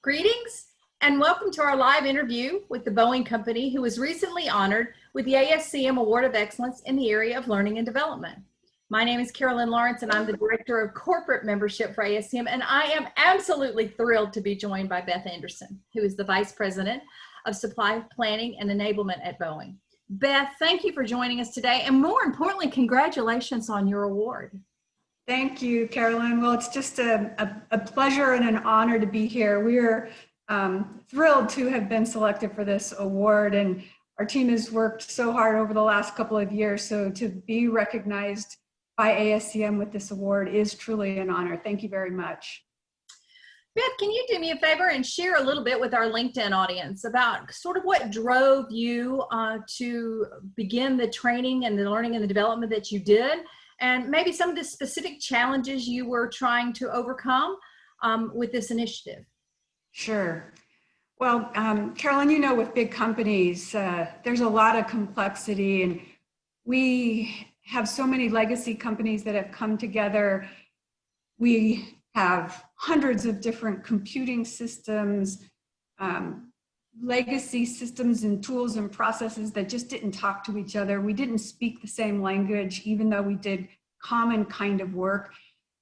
Greetings and welcome to our live interview with the Boeing Company, who was recently honored with the ASCM Award of Excellence in the area of Learning and Development. My name is Carolyn Lawrence and I'm the Director of Corporate Membership for ASCM, and I am absolutely thrilled to be joined by Beth Anderson, who is the Vice President of Supply Planning and Enablement at Boeing. Beth, thank you for joining us today, and more importantly, congratulations on your award. Thank you, Carolyn. Well, it's just a pleasure and an honor to be here. We are thrilled to have been selected for this award, and our team has worked so hard over the last couple of years. So to be recognized by ASCM with this award is truly an honor. Thank you very much. Beth, can you do me a favor and share a little bit with our LinkedIn audience about sort of what drove you to begin the training and the learning and the development that you did, and maybe some of the specific challenges you were trying to overcome with this initiative? Sure. Well, Carolyn, you know, with big companies, there's a lot of complexity, and we have so many legacy companies that have come together. We have hundreds of different computing systems, legacy systems and tools and processes that just didn't talk to each other. We didn't speak the same language, even though we did common kind of work.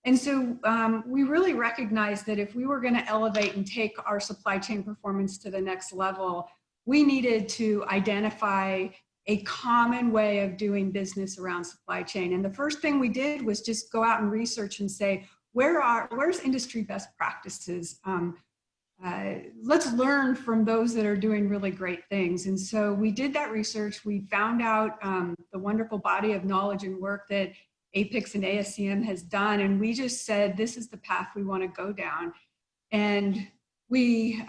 And so we really recognized that if we were going to elevate and take our supply chain performance to the next level, we needed to identify a common way of doing business around supply chain. And the first thing we did was just go out and research and say, where's industry best practices? Let's learn from those that are doing really great things. And so we did that research. We found out the wonderful body of knowledge and work that APICS and ASCM has done. And we just said, this is the path we want to go down. And we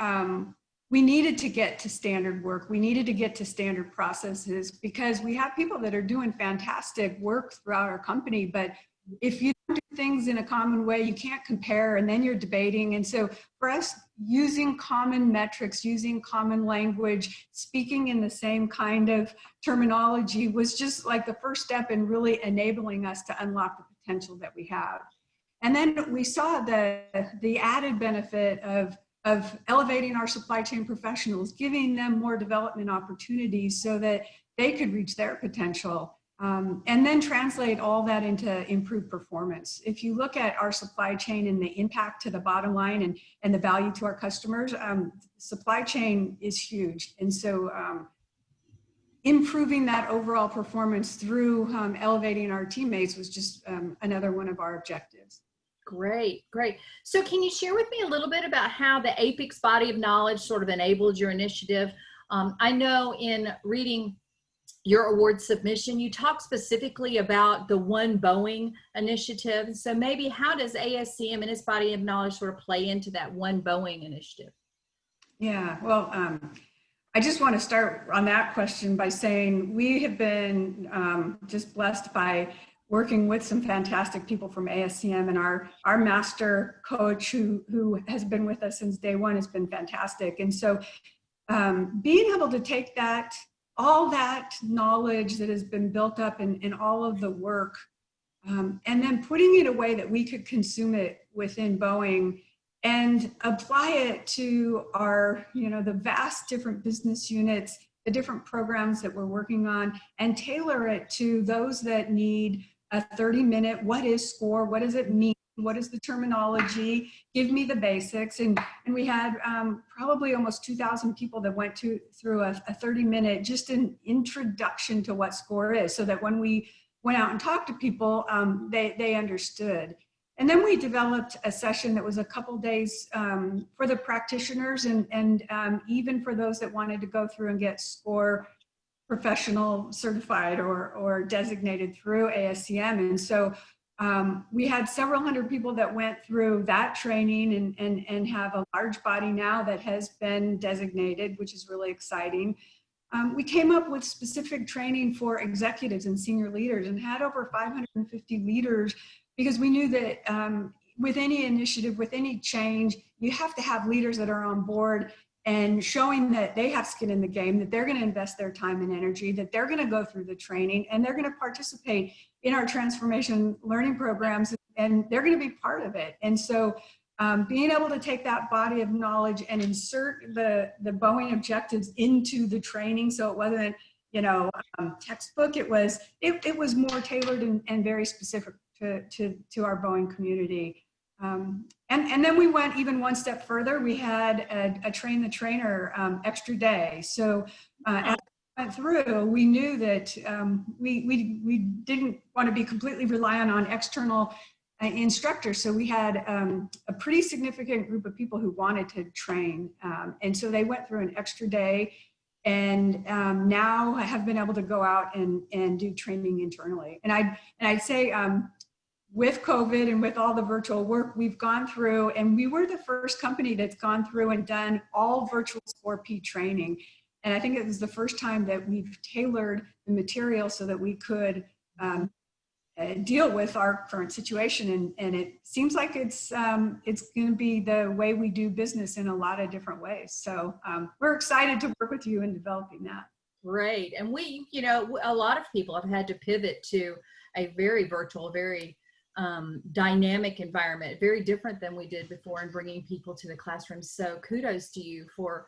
needed to get to standard work. We needed to get to standard processes, because we have people that are doing fantastic work throughout our company, but if you don't do things in a common way, you can't compare, and then you're debating. And so for us, using common metrics, using common language, speaking in the same kind of terminology was just like the first step in really enabling us to unlock the potential that we have. And then we saw the added benefit of elevating our supply chain professionals, giving them more development opportunities so that they could reach their potential. And then translate all that into improved performance. If you look at our supply chain and the impact to the bottom line and the value to our customers, supply chain is huge. And so improving that overall performance through elevating our teammates was just another one of our objectives. Great, great. So can you share with me a little bit about how the APICS body of knowledge sort of enabled your initiative? I know in reading your award submission, you talk specifically about the One Boeing initiative. So maybe how does ASCM and its body of knowledge sort of play into that One Boeing initiative? Yeah, well, I just want to start on that question by saying we have been just blessed by working with some fantastic people from ASCM, and our master coach who has been with us since day one has been fantastic. And so being able to take all that knowledge that has been built up in all of the work, and then putting it in a way that we could consume it within Boeing and apply it to our, the vast different business units, the different programs that we're working on, and tailor it to those that need a 30-minute, what is SCORE, what does it mean? What is the terminology? Give me the basics. And we had probably almost 2,000 people that went through a 30-minute, just an introduction to what SCORE is, so that when we went out and talked to people, they understood. And then we developed a session that was a couple days for the practitioners and even for those that wanted to go through and get SCORE professional certified or designated through ASCM. And so we had several hundred people that went through that training and have a large body now that has been designated, which is really exciting. We came up with specific training for executives and senior leaders and had over 550 leaders, because we knew that with any initiative, with any change, you have to have leaders that are on board and showing that they have skin in the game, that they're going to invest their time and energy, that they're going to go through the training, and they're going to participate in our transformation learning programs, and they're going to be part of it. And so being able to take that body of knowledge and insert the Boeing objectives into the training, so it wasn't, you know, textbook. It was more tailored and very specific to our Boeing community. And then we went even one step further. We had a train the trainer extra day. So as we went through, we knew that we didn't want to be completely reliant on external instructors. So we had a pretty significant group of people who wanted to train. And so they went through an extra day, and now I have been able to go out and do training internally. And I'd say with COVID and with all the virtual work we've gone through, and we were the first company that's gone through and done all virtual 4P training. And I think it was the first time that we've tailored the material so that we could deal with our current situation, and it seems like it's going to be the way we do business in a lot of different ways. So we're excited to work with you in developing that. Great. And we, you know, a lot of people have had to pivot to a very virtual, very dynamic environment, very different than we did before, and bringing people to the classroom. So kudos to you for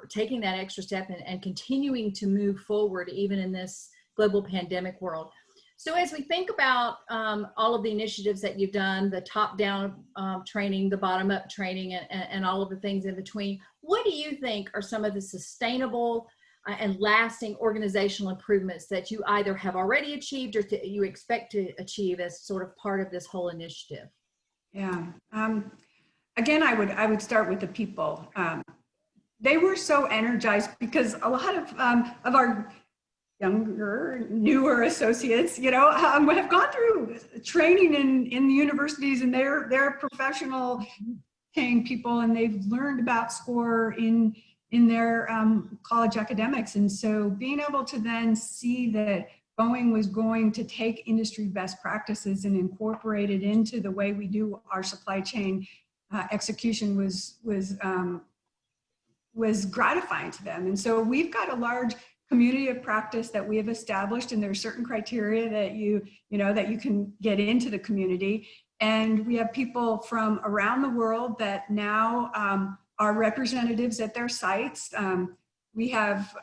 taking that extra step and continuing to move forward even in this global pandemic world. So as we think about all of the initiatives that you've done, the top-down training, the bottom-up training, and all of the things in between, what do you think are some of the sustainable and lasting organizational improvements that you either have already achieved or you expect to achieve as sort of part of this whole initiative? Yeah. Again, I would start with the people. They were so energized because a lot of our younger, newer associates, you know, have gone through training in the universities, and they're professional paying people, and they've learned about SCORE in their college academics. And so being able to then see that Boeing was going to take industry best practices and incorporate it into the way we do our supply chain execution was gratifying to them. And so we've got a large community of practice that we have established, and there's certain criteria that you can get into the community. And we have people from around the world that now are representatives at their sites. We have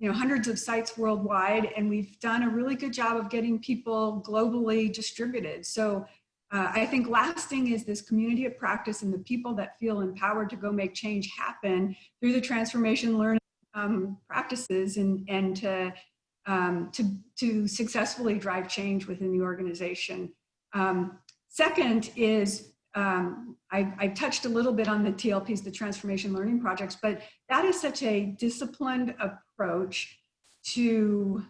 hundreds of sites worldwide, and we've done a really good job of getting people globally distributed. So I think lasting is this community of practice and the people that feel empowered to go make change happen through the transformation learning practices and to successfully drive change within the organization. Second is, I touched a little bit on the TLPs, the transformation learning projects, but that is such a disciplined approach to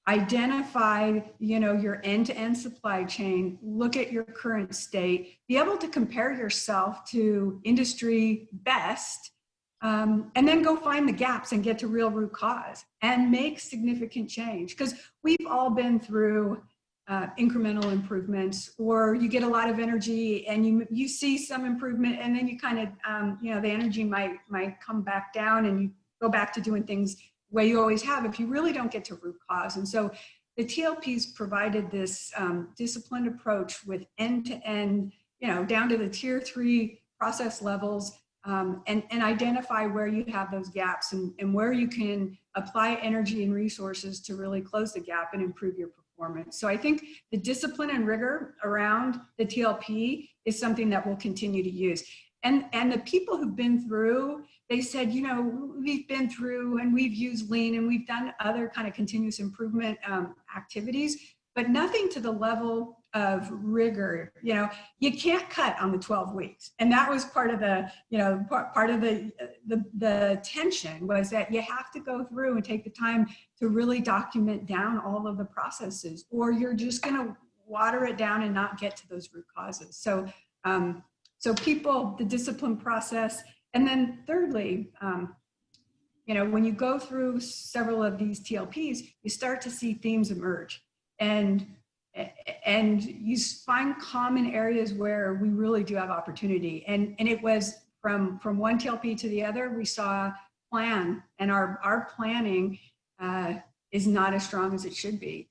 identify, your end-to-end supply chain, look at your current state, be able to compare yourself to industry best, and then go find the gaps and get to real root cause and make significant change. Because we've all been through incremental improvements, or you get a lot of energy and you see some improvement, and then you kind of, the energy might come back down, and you go back to doing things the way you always have if you really don't get to root cause. And so the TLPs provided this disciplined approach with end-to-end, down to the tier 3 process levels, and identify where you have those gaps and where you can apply energy and resources to really close the gap and improve your performance. So I think the discipline and rigor around the TLP is something that we'll continue to use. And the people who've been through, they said, we've been through and we've used lean and we've done other kind of continuous improvement activities, but nothing to the level of rigor. You can't cut on the 12 weeks. And that was part of the, part of the tension, was that you have to go through and take the time to really document down all of the processes, or you're just going to water it down and not get to those root causes. So people, the discipline process. And then thirdly, when you go through several of these TLPs, you start to see themes emerge, and you find common areas where we really do have opportunity. And it was from one TLP to the other, we saw plan, and our planning is not as strong as it should be.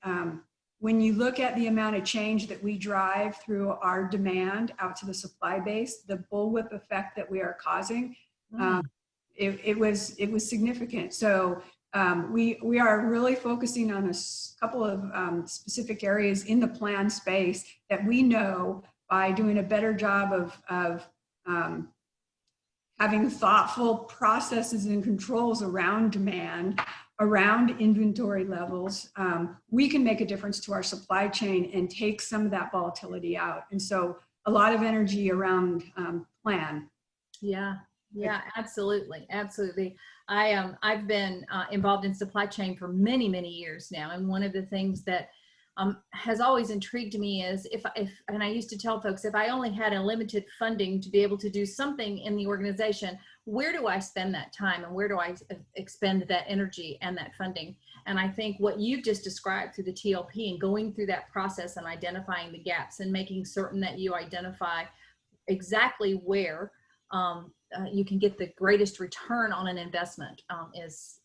when you look at the amount of change that we drive through our demand out to the supply base, the bullwhip effect that we are causing, it was significant. So we are really focusing on a couple of specific areas in the plan space that we know by doing a better job of having thoughtful processes and controls around demand, around inventory levels, we can make a difference to our supply chain and take some of that volatility out. And so a lot of energy around plan. Yeah, absolutely, absolutely. I've been involved in supply chain for many, many years now, and one of the things that has always intrigued me is and I used to tell folks, if I only had a limited funding to be able to do something in the organization, where do I spend that time and where do I expend that energy and that funding? And I think what you've just described through the TLP and going through that process and identifying the gaps and making certain that you identify exactly where you can get the greatest return on an investment is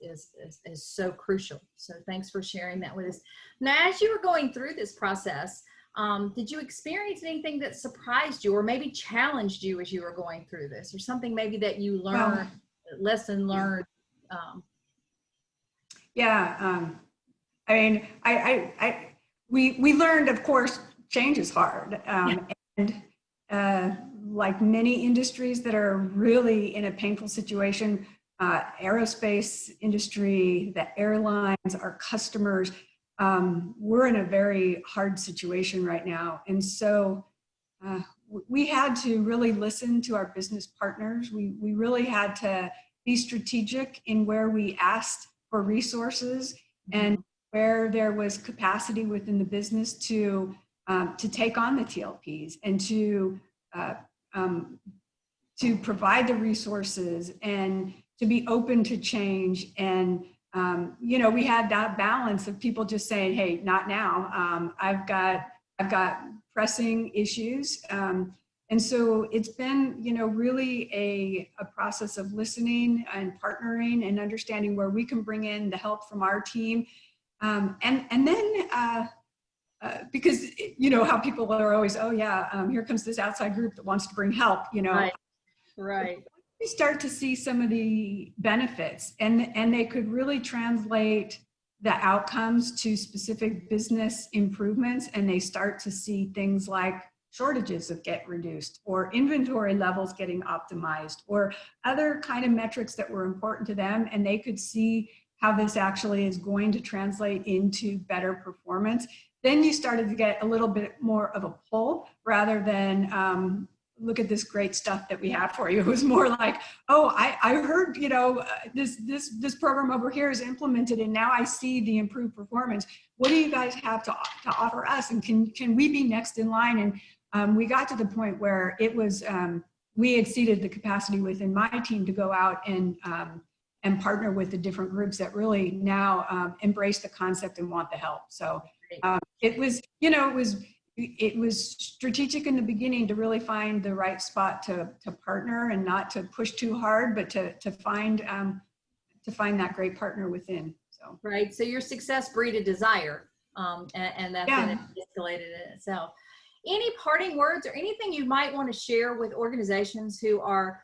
so crucial. So thanks for sharing that with us. Now, as you were going through this process, did you experience anything that surprised you or maybe challenged you as you were going through this, or something maybe that you learned, lesson learned? I mean, we learned, of course, change is hard. And like many industries that are really in a painful situation, aerospace industry, the airlines, our customers, we're in a very hard situation right now. And so we had to really listen to our business partners. We really had to be strategic in where we asked for resources and where there was capacity within the business to take on the TLPs and to provide the resources and to be open to change. And, you know, we had that balance of people just saying, hey, not now. I've got pressing issues. And so it's been, you know, really a process of listening and partnering and understanding where we can bring in the help from our team. And then, because you know how people are always, oh yeah, here comes this outside group that wants to bring help, you know. Right. We start to see some of the benefits and they could really translate the outcomes to specific business improvements, and they start to see things like shortages that get reduced or inventory levels getting optimized or other kind of metrics that were important to them, and they could see how this actually is going to translate into better performance. Then you started to get a little bit more of a pull rather than look at this great stuff that we have for you. It was more like, oh, I heard, you know, this program over here is implemented and now I see the improved performance. What do you guys have to offer us? And can we be next in line? And we got to the point where it was, we exceeded the capacity within my team to go out and partner with the different groups that really now embrace the concept and want the help. So it was, you know, it was strategic in the beginning to really find the right spot to partner and not to push too hard, but to find that great partner within. So right. So your success breeded desire, and that's been escalated in itself. Any parting words or anything you might want to share with organizations who are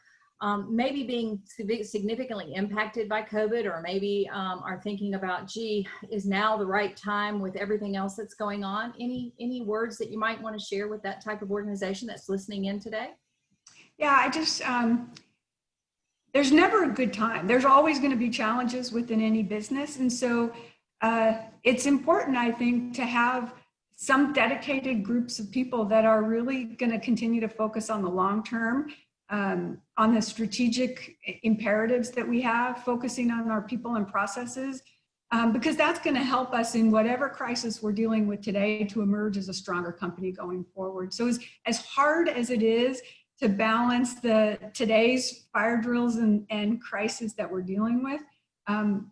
maybe being significantly impacted by COVID, or maybe are thinking about, gee, is now the right time with everything else that's going on? Any words that you might want to share with that type of organization that's listening in today? Yeah, I just, there's never a good time. There's always going to be challenges within any business. And so it's important, I think, to have some dedicated groups of people that are really going to continue to focus on the long term, on the strategic imperatives that we have, focusing on our people and processes, because that's going to help us in whatever crisis we're dealing with today to emerge as a stronger company going forward. So as hard as it is to balance today's fire drills and crisis that we're dealing with,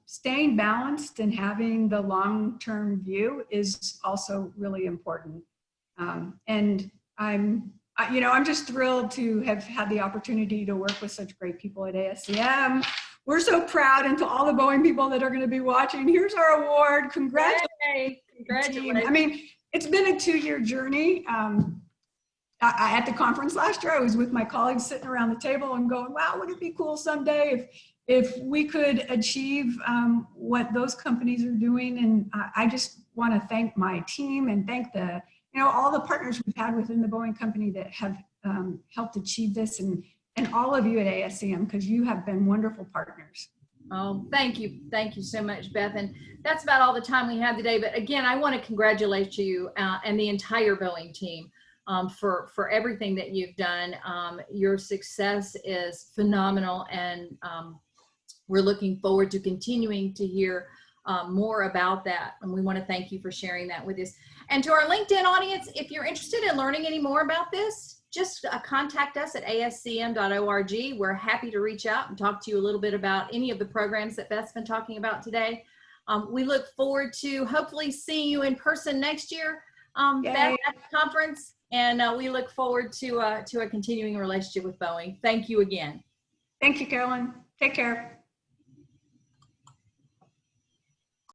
staying balanced and having the long-term view is also really important. And I'm just thrilled to have had the opportunity to work with such great people at ASCM. We're so proud, and to all the Boeing people that are going to be watching, here's our award. Congratulations. Yay. Congratulations. I mean, it's been a 2-year journey. At the conference last year, I was with my colleagues sitting around the table and going, wow, wouldn't it be cool someday if we could achieve what those companies are doing? And I just want to thank my team and thank all the partners we've had within the Boeing company that have helped achieve this, and all of you at ASCM, because you have been wonderful partners. Oh, thank you. Thank you so much, Beth. And that's about all the time we have today. But again, I want to congratulate you and the entire Boeing team for everything that you've done. Your success is phenomenal, and we're looking forward to continuing to hear more about that. And we want to thank you for sharing that with us. And to our LinkedIn audience, if you're interested in learning any more about this, just contact us at ascm.org. We're happy to reach out and talk to you a little bit about any of the programs that Beth's been talking about today. We look forward to hopefully seeing you in person next year, Beth, at the conference. And we look forward to a continuing relationship with Boeing. Thank you again. Thank you, Carolyn. Take care.